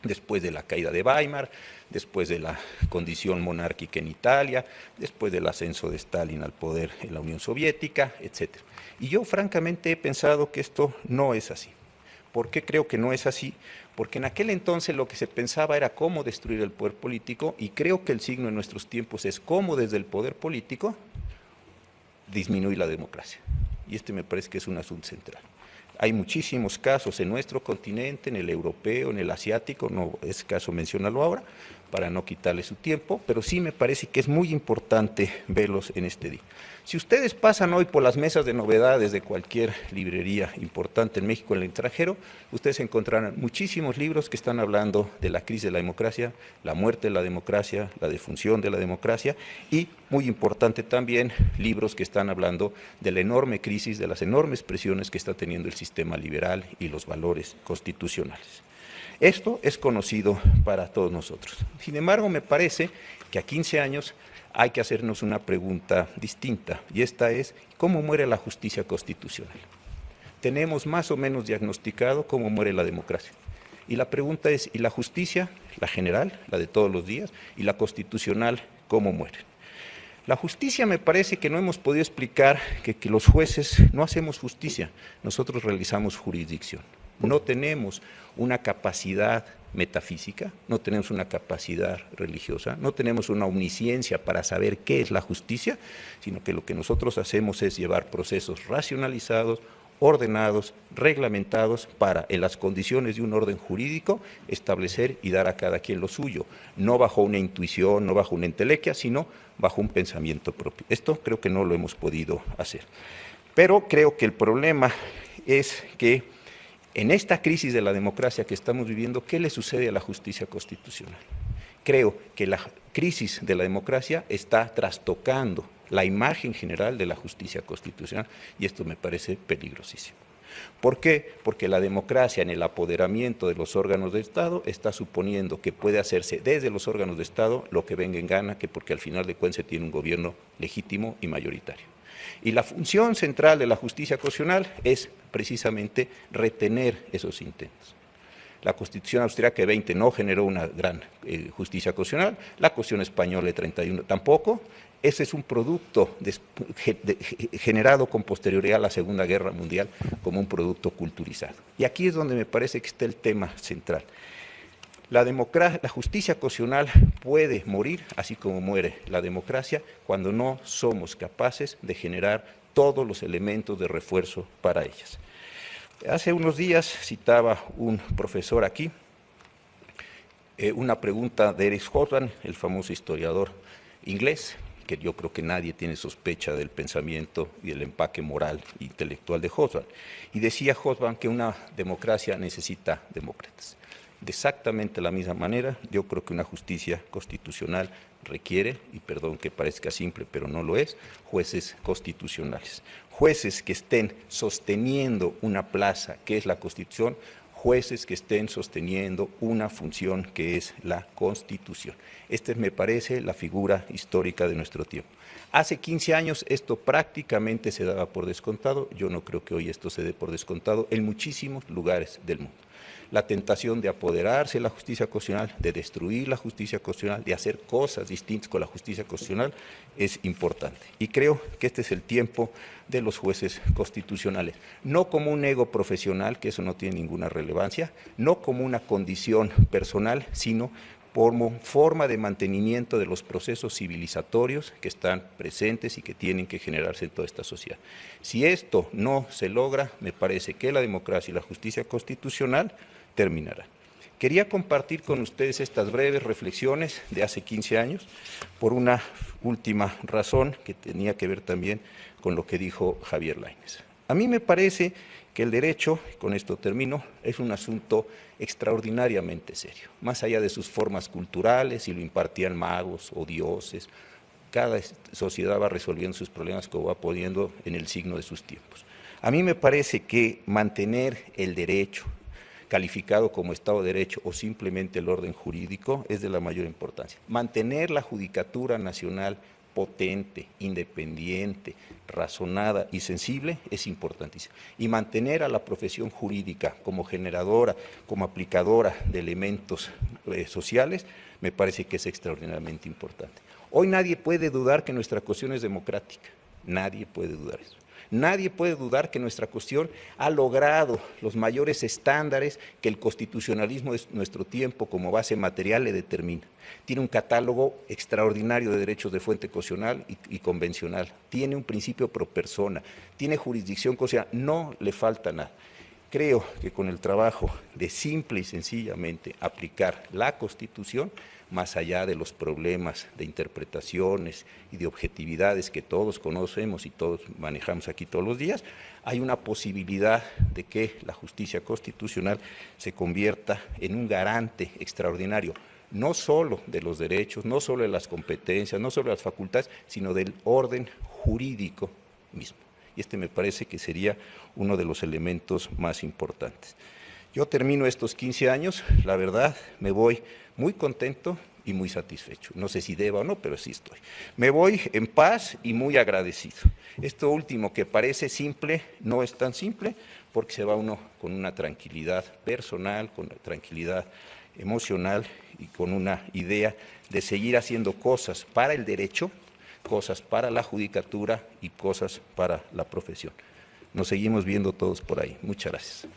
después de la caída de Weimar, después de la condición monárquica en Italia, después del ascenso de Stalin al poder en la Unión Soviética, etc. Y yo francamente he pensado que esto no es así. ¿Por qué creo que no es así? Porque en aquel entonces lo que se pensaba era cómo destruir el poder político y creo que el signo en nuestros tiempos es cómo desde el poder político disminuir la democracia. Y este me parece que es un asunto central. Hay muchísimos casos en nuestro continente, en el europeo, en el asiático, no es caso mencionarlo ahora, para no quitarle su tiempo, pero sí me parece que es muy importante verlos en este día. Si ustedes pasan hoy por las mesas de novedades de cualquier librería importante en México, en el extranjero, ustedes encontrarán muchísimos libros que están hablando de la crisis de la democracia, la muerte de la democracia, la defunción de la democracia y, muy importante también, libros que están hablando de la enorme crisis, de las enormes presiones que está teniendo el sistema liberal y los valores constitucionales. Esto es conocido para todos nosotros. Sin embargo, me parece que a 15 años hay que hacernos una pregunta distinta, y esta es, ¿cómo muere la justicia constitucional? Tenemos más o menos diagnosticado cómo muere la democracia. Y la pregunta es, ¿y la justicia, la general, la de todos los días, y la constitucional, cómo mueren? La justicia me parece que no hemos podido explicar que los jueces no hacemos justicia, nosotros realizamos jurisdicción. No tenemos una capacidad metafísica, no tenemos una capacidad religiosa, no tenemos una omnisciencia para saber qué es la justicia, sino que lo que nosotros hacemos es llevar procesos racionalizados, ordenados, reglamentados para, en las condiciones de un orden jurídico, establecer y dar a cada quien lo suyo, no bajo una intuición, no bajo una entelequia, sino bajo un pensamiento propio. Esto creo que no lo hemos podido hacer. Pero creo que el problema es que en esta crisis de la democracia que estamos viviendo, ¿qué le sucede a la justicia constitucional? Creo que la crisis de la democracia está trastocando la imagen general de la justicia constitucional y esto me parece peligrosísimo. ¿Por qué? Porque la democracia en el apoderamiento de los órganos de Estado está suponiendo que puede hacerse desde los órganos de Estado lo que venga en gana, que porque al final de cuentas se tiene un gobierno legítimo y mayoritario. Y la función central de la justicia constitucional es precisamente retener esos intentos. La Constitución austríaca de 20 no generó una gran justicia constitucional, la Constitución española de 31 tampoco. Ese es un producto generado con posterioridad a la Segunda Guerra Mundial como un producto culturizado. Y aquí es donde me parece que está el tema central. La justicia constitucional puede morir, así como muere la democracia, cuando no somos capaces de generar todos los elementos de refuerzo para ellas. Hace unos días citaba un profesor aquí una pregunta de Eric Hobsbawm, el famoso historiador inglés, que yo creo que nadie tiene sospecha del pensamiento y del empaque moral e intelectual de Hobsbawm. Y decía Hobsbawm que una democracia necesita demócratas. De exactamente la misma manera, yo creo que una justicia constitucional requiere, y perdón que parezca simple, pero no lo es, jueces constitucionales. Jueces que estén sosteniendo una plaza, que es la Constitución, jueces que estén sosteniendo una función que es la Constitución. Esta me parece la figura histórica de nuestro tiempo. Hace 15 años esto prácticamente se daba por descontado, yo no creo que hoy esto se dé por descontado en muchísimos lugares del mundo. La tentación de apoderarse de la justicia constitucional, de destruir la justicia constitucional, de hacer cosas distintas con la justicia constitucional es importante. Y creo que este es el tiempo de los jueces constitucionales, no como un ego profesional, que eso no tiene ninguna relevancia, no como una condición personal, sino como forma de mantenimiento de los procesos civilizatorios que están presentes y que tienen que generarse en toda esta sociedad. Si esto no se logra, me parece que la democracia y la justicia constitucional terminarán. Quería compartir con ustedes estas breves reflexiones de hace 15 años por una última razón que tenía que ver también con lo que dijo Javier Lainez. A mí me parece que el derecho, y con esto termino, es un asunto extraordinariamente serio. Más allá de sus formas culturales, si lo impartían magos o dioses, cada sociedad va resolviendo sus problemas como va pudiendo en el signo de sus tiempos. A mí me parece que mantener el derecho calificado como Estado de Derecho o simplemente el orden jurídico es de la mayor importancia. Mantener la Judicatura Nacional potente, independiente, razonada y sensible es importantísimo. Y mantener a la profesión jurídica como generadora, como aplicadora de elementos sociales, me parece que es extraordinariamente importante. Hoy nadie puede dudar que nuestra cuestión es democrática, nadie puede dudar eso. Nadie puede dudar que nuestra cuestión ha logrado los mayores estándares que el constitucionalismo de nuestro tiempo como base material le determina. Tiene un catálogo extraordinario de derechos de fuente constitucional y convencional. Tiene un principio pro persona, tiene jurisdicción constitucional, no le falta nada. Creo que con el trabajo de simple y sencillamente aplicar la Constitución, más allá de los problemas de interpretaciones y de objetividades que todos conocemos y todos manejamos aquí todos los días, hay una posibilidad de que la justicia constitucional se convierta en un garante extraordinario, no solo de los derechos, no solo de las competencias, no solo de las facultades, sino del orden jurídico mismo. Y este me parece que sería uno de los elementos más importantes. Yo termino estos 15 años, la verdad, me voy muy contento y muy satisfecho. No sé si deba o no, pero sí estoy. Me voy en paz y muy agradecido. Esto último que parece simple, no es tan simple, porque se va uno con una tranquilidad personal, con una tranquilidad emocional y con una idea de seguir haciendo cosas para el derecho, cosas para la judicatura y cosas para la profesión. Nos seguimos viendo todos por ahí. Muchas gracias.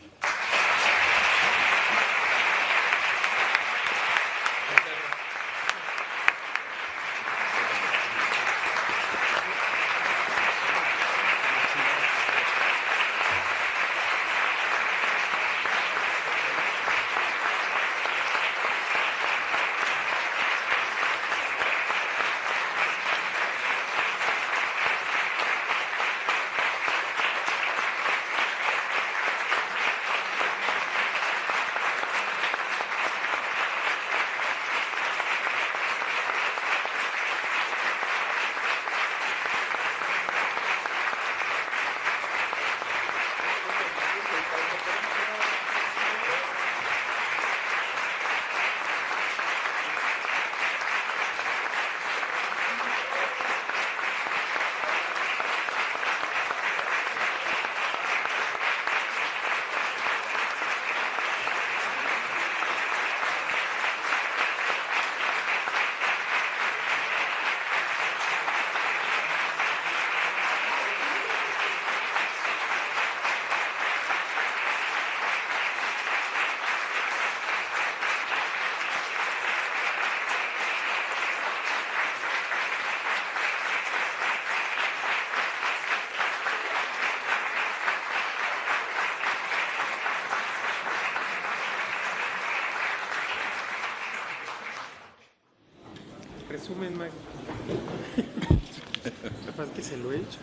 Resumen, Mac. Capaz que se lo he hecho.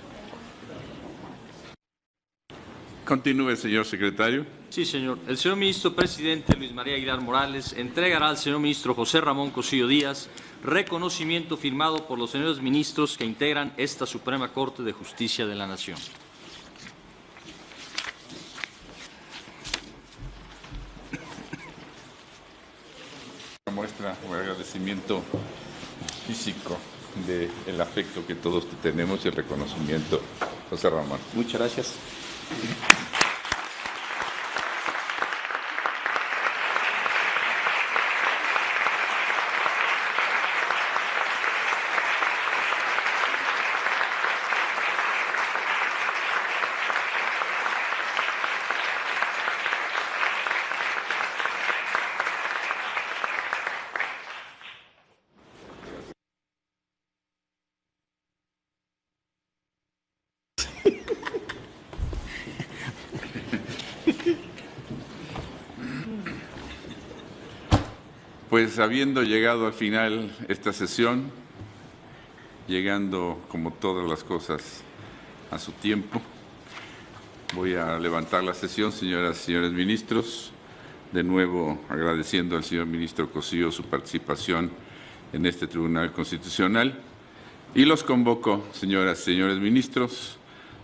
Continúe, señor secretario. Sí, señor. El señor ministro presidente Luis María Aguilar Morales entregará al señor ministro José Ramón Cosío Díaz reconocimiento firmado por los señores ministros que integran esta Suprema Corte de Justicia de la Nación. Muestra un agradecimiento físico del afecto que todos tenemos y el reconocimiento, José Ramón. Muchas gracias. Pues habiendo llegado al final esta sesión, llegando como todas las cosas a su tiempo, voy a levantar la sesión, señoras y señores ministros, de nuevo agradeciendo al señor ministro Cosío su participación en este Tribunal Constitucional y los convoco, señoras y señores ministros,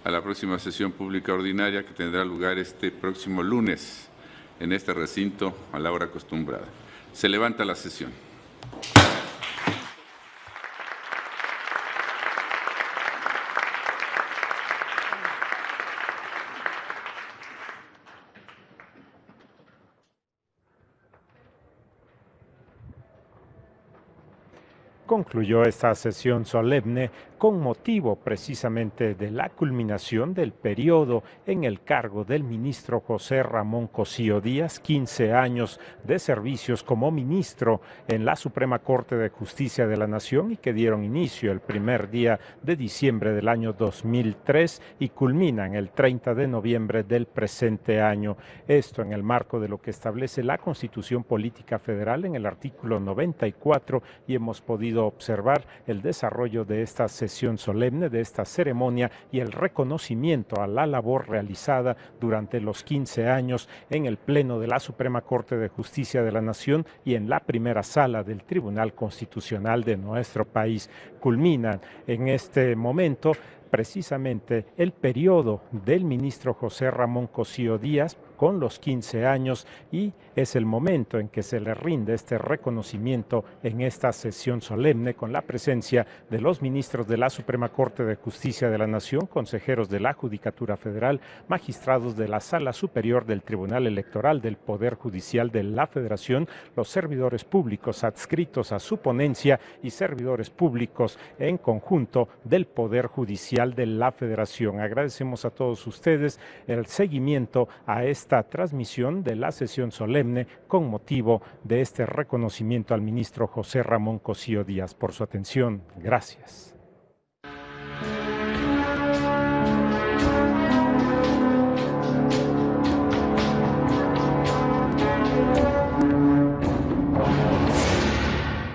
a la próxima sesión pública ordinaria que tendrá lugar este próximo lunes en este recinto a la hora acostumbrada. Se levanta la sesión. Concluyó esta sesión solemne con motivo precisamente de la culminación del periodo en el cargo del ministro José Ramón Cosío Díaz, 15 años de servicios como ministro en la Suprema Corte de Justicia de la Nación y que dieron inicio el primer día de diciembre del año 2003 y culminan el 30 de noviembre del presente año. Esto en el marco de lo que establece la Constitución Política Federal en el artículo 94 y hemos podido observar el desarrollo de esta sesión solemne, de esta ceremonia y el reconocimiento a la labor realizada durante los 15 años en el Pleno de la Suprema Corte de Justicia de la Nación y en la primera sala del Tribunal Constitucional de nuestro país. Culminan en este momento precisamente el periodo del ministro José Ramón Cosío Díaz con los 15 años y es el momento en que se le rinde este reconocimiento en esta sesión solemne con la presencia de los ministros de la Suprema Corte de Justicia de la Nación, consejeros de la Judicatura Federal, magistrados de la Sala Superior del Tribunal Electoral del Poder Judicial de la Federación, los servidores públicos adscritos a su ponencia y servidores públicos en conjunto del Poder Judicial de la Federación. Agradecemos a todos ustedes el seguimiento a esta transmisión de la sesión solemne con motivo de este reconocimiento al ministro José Ramón Cosío Díaz. Por su atención, gracias.